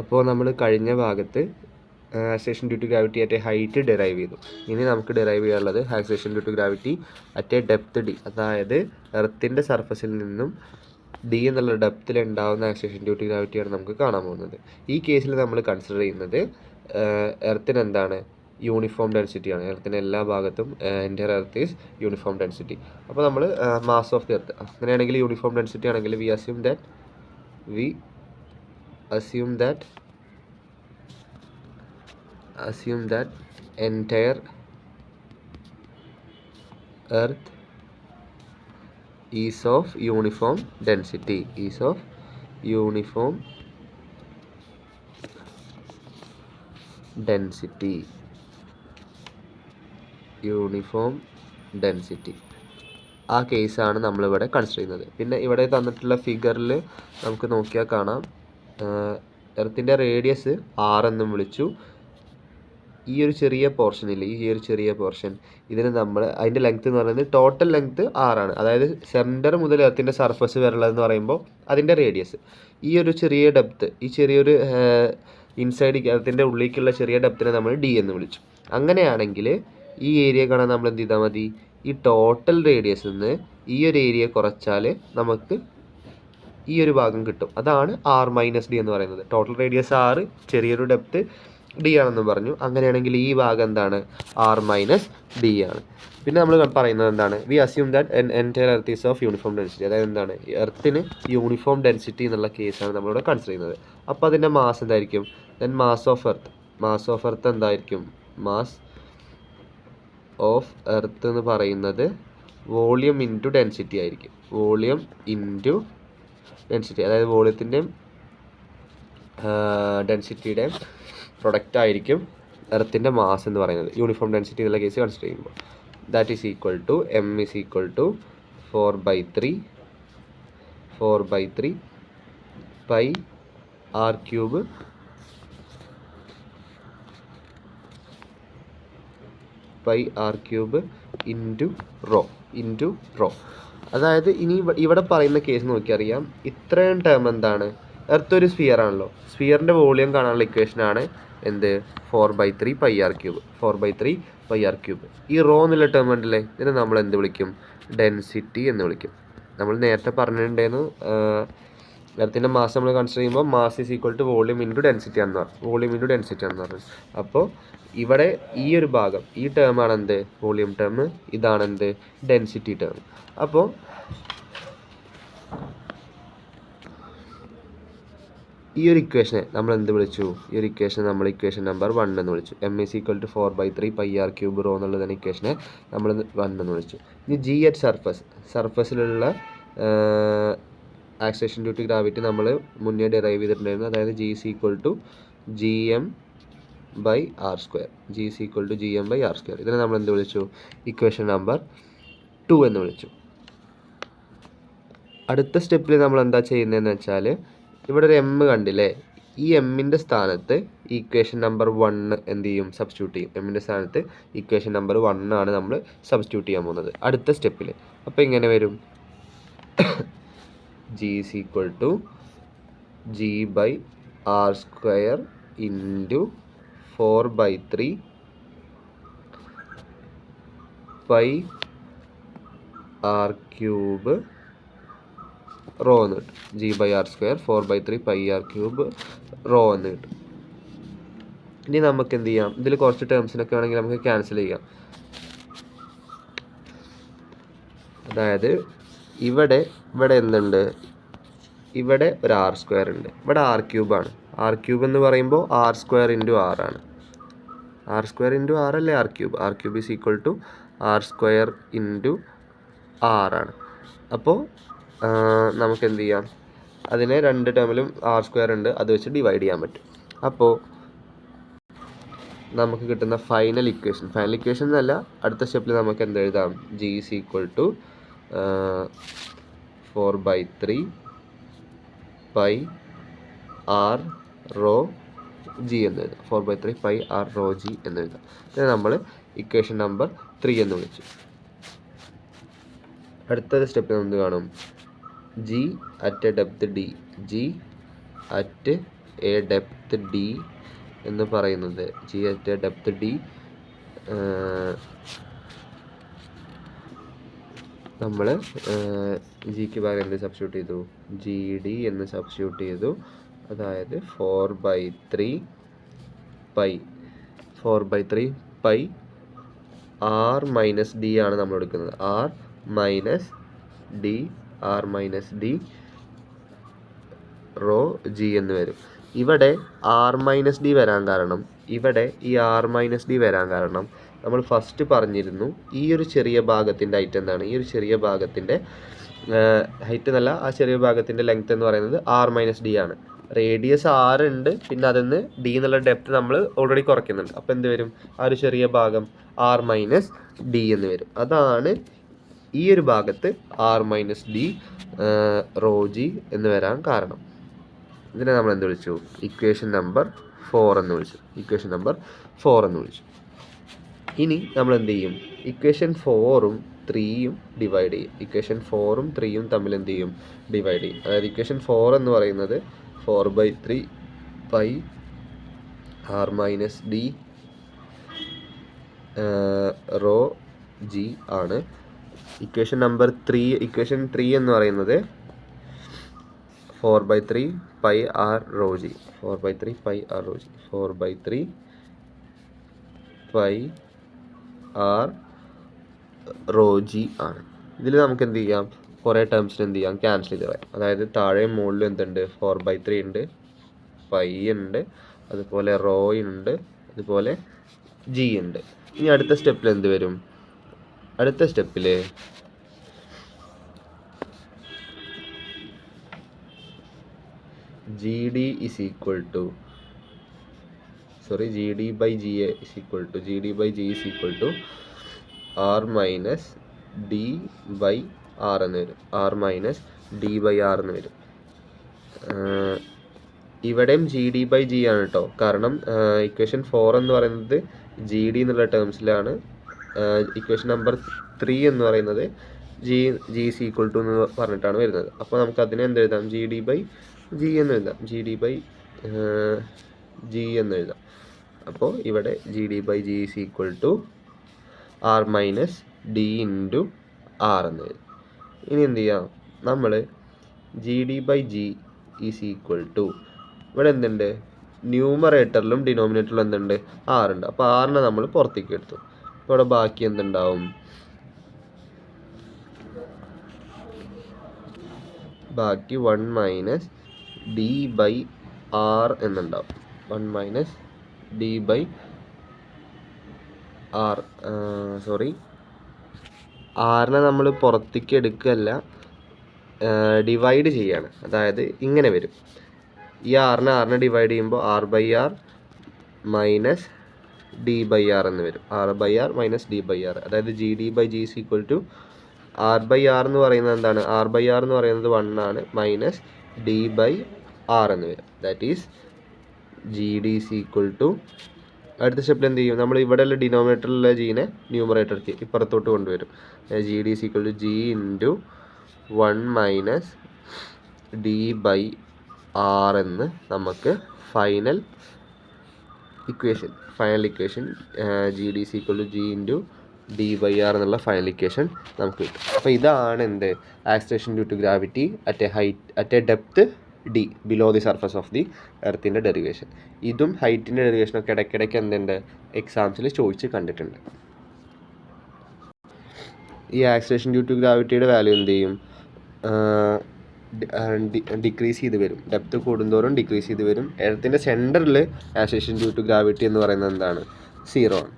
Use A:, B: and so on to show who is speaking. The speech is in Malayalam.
A: അപ്പോൾ നമ്മൾ കഴിഞ്ഞ ഭാഗത്ത് acceleration due to gravity at a height derive ചെയ്തു. ഇനി നമുക്ക് ഡെറൈവ് ചെയ്യാനുള്ളത് acceleration due to gravity at a depth d, അതായത് എർത്തിൻ്റെ സർഫസിൽ നിന്നും ഡി എന്നുള്ള ഡെപ്തിൽ ഉണ്ടാകുന്ന ആക്സിലറേഷൻ ഡ്യൂ ടു ഗ്രാവിറ്റിയാണ് നമുക്ക് കാണാൻ പോകുന്നത്. ഈ കേസിൽ നമ്മൾ കൺസിഡർ ചെയ്യുന്നത് എർത്തിന് എന്താണ്, യൂണിഫോം ഡെൻസിറ്റിയാണ്. എർത്തിൻ്റെ എല്ലാ ഭാഗത്തും entire earth is uniform density. അപ്പോൾ നമ്മൾ മാസ് ഓഫ് ദി എർത്ത്, അങ്ങനെയാണെങ്കിൽ യൂണിഫോം ഡെൻസിറ്റി ആണെങ്കിൽ V assume that entire earth is of uniform density, ആ കേസാണ് നമ്മളിവിടെ കൺസിഡർ ചെയ്യുന്നത്. പിന്നെ ഇവിടെ തന്നിട്ടുള്ള ഫിഗറിൽ നമുക്ക് നോക്കിയാൽ കാണാം, എർത്തിൻ്റെ റേഡിയസ് R എന്നും വിളിച്ചു. ഈ ഒരു ചെറിയ പോർഷൻ ഇല്ലേ, ഈ ഒരു ചെറിയ പോർഷൻ, ഇതിന് നമ്മൾ അതിൻ്റെ ലെങ്ത്ത് എന്ന് പറയുന്നത് ടോട്ടൽ ലെങ്ത്ത് R ആണ്. അതായത് സെൻറ്റർ മുതൽ എർത്തിൻ്റെ സർഫസ് വരെയുള്ളതെന്ന് പറയുമ്പോൾ അതിൻ്റെ റേഡിയസ്. ഈ ഒരു ചെറിയ ഡെപ്ത്ത്, ഈ ചെറിയൊരു ഇൻസൈഡ് എർത്തിൻ്റെ ഉള്ളിലേക്കുള്ള ചെറിയ ഡെപ്തിനെ നമ്മൾ D എന്ന് വിളിച്ചു. അങ്ങനെയാണെങ്കിൽ ഈ ഏരിയ കാണാൻ നമ്മൾ എന്ത് ചെയ്താൽ മതി, ഈ ടോട്ടൽ റേഡിയസിൽ നിന്ന് ഈ ഒരു ഏരിയ കുറച്ചാൽ നമുക്ക് ഈ ഒരു ഭാഗം കിട്ടും. അതാണ് R-D എന്ന് പറയുന്നത്. ടോട്ടൽ റേഡിയസ് R, ചെറിയൊരു ഡെപ്ത്ത് D ആണെന്ന് പറഞ്ഞു. അങ്ങനെയാണെങ്കിൽ ഈ ഭാഗം എന്താണ്, R-D ആണ്. പിന്നെ നമ്മൾ പറയുന്നത് എന്താണ്, V assume that entire earth is of uniform density. അതായത് എന്താണ്, എർത്തിന് യൂണിഫോം ഡെൻസിറ്റി എന്നുള്ള കേസാണ് നമ്മളിവിടെ കൺസിഡർ ചെയ്യുന്നത്. അപ്പോൾ അതിൻ്റെ മാസ് എന്തായിരിക്കും, ദെൻ മാസ് ഓഫ് എർത്ത് എന്തായിരിക്കും, മാസ് ഓഫ് എർത്ത് എന്ന് പറയുന്നത് വോളിയം ഇൻറ്റു ഡെൻസിറ്റി ആയിരിക്കും. വോളിയം ഇൻറ്റു ഡെൻസിറ്റി, അതായത് വോളിയത്തിൻ്റെയും ഡെൻസിറ്റിയുടെയും പ്രൊഡക്റ്റ് ആയിരിക്കും എർത്തിൻ്റെ മാസ് എന്ന് പറയുന്നത്, യൂണിഫോം ഡെൻസിറ്റി എന്നുള്ള കേസ് കൺസിഡർ ചെയ്യുമ്പോൾ. That is equal to M is equal to 4/3 pi R cube into rho. അതായത് ഇനി ഇവിടെ പറയുന്ന കേസ് നോക്കിയറിയാം, ഇത്രയും ടേം എന്താണ്, എർത്ത് ഒരു സ്ഫിയർ ആണല്ലോ, സ്ഫിയറിൻ്റെ വോളിയം കാണാനുള്ള ഇക്വേഷനാണ് എന്ത്, 4/3 പൈ ആർ ക്യൂബ്. ഈ റോ എന്നുള്ള ടേം ഉണ്ടല്ലേ, ഇതിനെ നമ്മൾ എന്ത് വിളിക്കും, ഡെൻസിറ്റി എന്ന് വിളിക്കും. നമ്മൾ നേരത്തെ പറഞ്ഞിട്ടുണ്ടായിരുന്നു, എർത്തിൻ്റെ മാസ് നമ്മൾ കൺസിഡർ ചെയ്യുമ്പോൾ mass is equal to volume into density ആണെന്ന് പറഞ്ഞു. അപ്പോൾ ഇവിടെ ഈ ഒരു ഭാഗം, ഈ ടേമാണ് എന്ത്, വോളിയം ടേം, ഇതാണ് എന്ത്, ഡെൻസിറ്റി ടേം. അപ്പോൾ ഈ ഒരു ഇക്വേഷനെ നമ്മൾ എന്ത് വിളിച്ചു, ഈ ഒരു ഇക്വേഷൻ നമ്മൾ ഇക്വേഷൻ നമ്പർ 1 എന്ന് വിളിച്ചു. M is equal to 4/3 pi R cube rho എന്നുള്ളതാണ് ഇക്വേഷനെ നമ്മൾ 1 എന്ന് വിളിച്ചു. ഇനി G അറ്റ് സർഫസിലുള്ള ആക്സിലറേഷൻ ഡ്യൂ ടു ഗ്രാവിറ്റി നമ്മൾ മുന്നേ ഡെറൈവ് ചെയ്തിട്ടുണ്ടായിരുന്നു. അതായത് G is equal to GM/R². ഇതിനെ നമ്മൾ എന്ത് വിളിച്ചു, ഇക്വേഷൻ നമ്പർ 2 എന്ന് വിളിച്ചു. അടുത്ത സ്റ്റെപ്പിൽ നമ്മൾ എന്താ ചെയ്യുന്നതെന്ന് വെച്ചാൽ, ഇവിടെ ഒരു M കണ്ടില്ലേ, ഈ എമ്മിൻ്റെ സ്ഥാനത്ത് ഇക്വേഷൻ നമ്പർ 1 എന്ത് ചെയ്യും, സബ്സ്റ്റിറ്റ്യൂട്ട് ചെയ്യും. എമ്മിൻ്റെ സ്ഥാനത്ത് ഇക്വേഷൻ നമ്പർ 1 ആണ് നമ്മൾ സബ്സ്റ്റിറ്റ്യൂട്ട് ചെയ്യാൻ പോകുന്നത് അടുത്ത സ്റ്റെപ്പിൽ. അപ്പോൾ ഇങ്ങനെ വരും, G is equal to G/R² into 4/3 pi R cube rho എന്ന് കിട്ടും. G/R² 4/3 pi R cube rho എന്ന് കിട്ടും. ഇനി നമുക്ക് എന്ത് ചെയ്യാം, ഇതിൽ കുറച്ച് ടേംസിനൊക്കെ വേണമെങ്കിൽ നമുക്ക് ക്യാൻസൽ ചെയ്യാം. അതായത് ഇവിടെ എന്തുണ്ട്, ഇവിടെ ഒരു R² ഉണ്ട്, ഇവിടെ R ക്യൂബാണ്. R ക്യൂബ് എന്ന് പറയുമ്പോൾ R² ഇൻറ്റു R ആണ്. R² ഇൻറ്റു R അല്ലേ R cube. R cube is equal to R² into R ആണ്. അപ്പോൾ നമുക്ക് എന്ത് ചെയ്യാം, അതിനെ രണ്ട് ടേമിലും R² ഉണ്ട്, അത് വെച്ച് ഡിവൈഡ് ചെയ്യാൻ പറ്റും. അപ്പോൾ നമുക്ക് കിട്ടുന്ന ഫൈനൽ ഇക്വേഷൻ എന്നല്ല, അടുത്ത സ്റ്റെപ്പിൽ നമുക്ക് എന്ത് എഴുതാം, G is equal to 4/3 pi R rho G എന്ന് എഴുതാം. 4/3 പൈ R റോ G എന്ന് എഴുതാം. ഇതിനെ നമ്മൾ ഇക്വേഷൻ നമ്പർ 3 എന്ന് വിളിച്ചു. അടുത്തൊരു സ്റ്റെപ്പിൽ എന്ത് കാണും, G at depth D, G at a depth D എന്ന് പറയുന്നത്, G at a depth D നമ്മൾ ജിക്ക് പകരം എന്ത് സബ്സ്റ്റിറ്റ്യൂട്ട് ചെയ്തു, ജി ഡി എന്ന് സബ്സ്റ്റിറ്റ്യൂട്ട് ചെയ്തു. അതായത് 4/3 പൈ ആർ മൈനസ് ഡി ആണ് നമ്മൾ എടുക്കുന്നത്. R minus d rho g എന്ന് വരും. ഇവിടെ ആർ മൈനസ് ഡി വരാൻ കാരണം, നമ്മൾ ഫസ്റ്റ് പറഞ്ഞിരുന്നു ഈ ഒരു ചെറിയ ഭാഗത്തിൻ്റെ ഹൈറ്റ് എന്താണ്, ഈ ഒരു ചെറിയ ഭാഗത്തിൻ്റെ ഹൈറ്റ് എന്നല്ല, ആ ചെറിയ ഭാഗത്തിൻ്റെ ലെങ്ത് എന്ന് പറയുന്നത് ആർ മൈനസ് ഡി ആണ്. റേഡിയസ് 6 ഉണ്ട്, പിന്നെ അതിന്ന് ഡി എന്നുള്ള ഡെപ്ത് നമ്മൾ ഓൾറെഡി കുറയ്ക്കുന്നുണ്ട്. അപ്പോൾ എന്ത് വരും, ആ ഒരു ചെറിയ ഭാഗം ആർ മൈനസ് ഡി എന്ന് വരും. അതാണ് ഈ ഒരു ഭാഗത്ത് R minus d rho g എന്ന് വരാൻ കാരണം. ഇതിനെ നമ്മൾ എന്ത് വിളിച്ചു, ഇക്വേഷൻ നമ്പർ 4 എന്ന് വിളിച്ചു. ഇനി നമ്മൾ എന്ത് ചെയ്യും, ഇക്വേഷൻ 4ഉം 3യും ഡിവൈഡ് ചെയ്യും. ഇക്വേഷൻ 4ഉം 3യും തമ്മിൽ എന്ത് ചെയ്യും, ഡിവൈഡ് ചെയ്യും. അതായത് ഇക്വേഷൻ 4 എന്ന് പറയുന്നത് 4/3 pi R minus d rho G ആണ്. ഇക്വേഷൻ 3 എന്ന് പറയുന്നത് 4/3 pi R raw g 4/3 pi R raw G ആണ്. ഇതിൽ നമുക്ക് എന്ത് ചെയ്യാം, കുറേ ടേംസിന് എന്ത് ചെയ്യാം, ക്യാൻസൽ ചെയ്ത് കളയാം. അതായത് താഴെയും മുകളിലും എന്തുണ്ട്, 4/3 ഉണ്ട്, പൈ ഉണ്ട്, അതുപോലെ റോ ഉണ്ട്, അതുപോലെ ജി ഉണ്ട്. ഇനി അടുത്ത സ്റ്റെപ്പിൽ എന്ത് വരും, അടുത്ത സ്റ്റെപ്പിൽ g d by g is equal to R minus D by R എന്ന് വരും. ഇവിടെയും ജി ഡി ബൈ ജി ആണ് കേട്ടോ. കാരണം ഇക്വേഷൻ 4 എന്ന് പറയുന്നത് ജി ഡി എന്നുള്ള ടേംസിലാണ്. ഇക്വേഷൻ നമ്പർ 3 എന്ന് പറയുന്നത് ജി ഇസ് ഈക്വൽ ടു എന്ന് പറഞ്ഞിട്ടാണ് വരുന്നത്. അപ്പോൾ നമുക്ക് അതിനെ എന്ത് എഴുതാം, ജി ഡി ബൈ ജി എന്ന് എഴുതാം. അപ്പോൾ ഇവിടെ g d by g is equal to R minus d into R എന്ന് വരും. ഇനി എന്ത് ചെയ്യാം, നമ്മൾ g d by g is equal to, ഇവിടെ എന്തുണ്ട്, ന്യൂമറേറ്ററിലും ഡിനോമിനേറ്ററിലും എന്തുണ്ട്, ആറുണ്ട്. അപ്പോൾ ആറിനെ നമ്മൾ പുറത്തേക്ക് എടുത്തു. അപ്പോൾ ഇവിടെ ബാക്കി എന്തുണ്ടാവും, ബാക്കി 1 മൈനസ് ഡി ബൈ ആർ എന്നുണ്ടാവും. 1 മൈനസ് ഡി ബൈ ആർ ആറിനെ നമ്മൾ പുറത്തേക്ക് എടുക്കുകയല്ല, ഡിവൈഡ് ചെയ്യാണ്. അതായത് ഇങ്ങനെ വരും, ഈ ആറിനെ ഡിവൈഡ് ചെയ്യുമ്പോൾ R by R minus D by R എന്ന് വരും. അതായത് g d by g is equal to R by R എന്ന് പറയുന്നത് എന്താണ്, ആർ ബൈ ആർ എന്ന് പറയുന്നത് 1 ആണ്, മൈനസ് ഡി ബൈ ആർ എന്ന് വരും. That is g D is equal to, അടുത്ത സ്റ്റെപ്പിൽ എന്ത് ചെയ്യും, നമ്മൾ ഇവിടെയുള്ള ഡിനോമിനേറ്ററിലുള്ള ജീനെ ന്യൂമറേറ്റർക്ക് ഇപ്പുറത്തോട്ട് കൊണ്ടുവരും. G D is equal to G into 1 minus D by R എന്ന് നമുക്ക് final equation G D is equal to G into D by R എന്നുള്ള ഫൈനൽ ഇക്വേഷൻ നമുക്ക് കിട്ടും. അപ്പോൾ ഇതാണ് എന്ത്, acceleration due to gravity at a depth D below the surface of the എർത്തിൻ്റെ ഡെറിവേഷൻ. ഇതും ഹൈറ്റിൻ്റെ ഡെറിവേഷനൊക്കെ ഇടയ്ക്കിടയ്ക്ക് എന്തുണ്ട്, എക്സാംസിൽ ചോദിച്ച് കണ്ടിട്ടുണ്ട്. ഈ ആക്സിലറേഷൻ ഡ്യൂ ടു ഗ്രാവിറ്റിയുടെ വാല്യൂ എന്ത് ചെയ്യും, ഡിക്രീസ് ചെയ്ത് വരും. ഡെപ്ത് കൂടുന്തോറും ഡിക്രീസ് ചെയ്ത് വരും. എർത്തിൻ്റെ സെൻറ്ററിൽ ആക്സിലറേഷൻ ഡ്യൂ ടു ഗ്രാവിറ്റി എന്ന് പറയുന്നത് എന്താണ്, 0 ആണ്.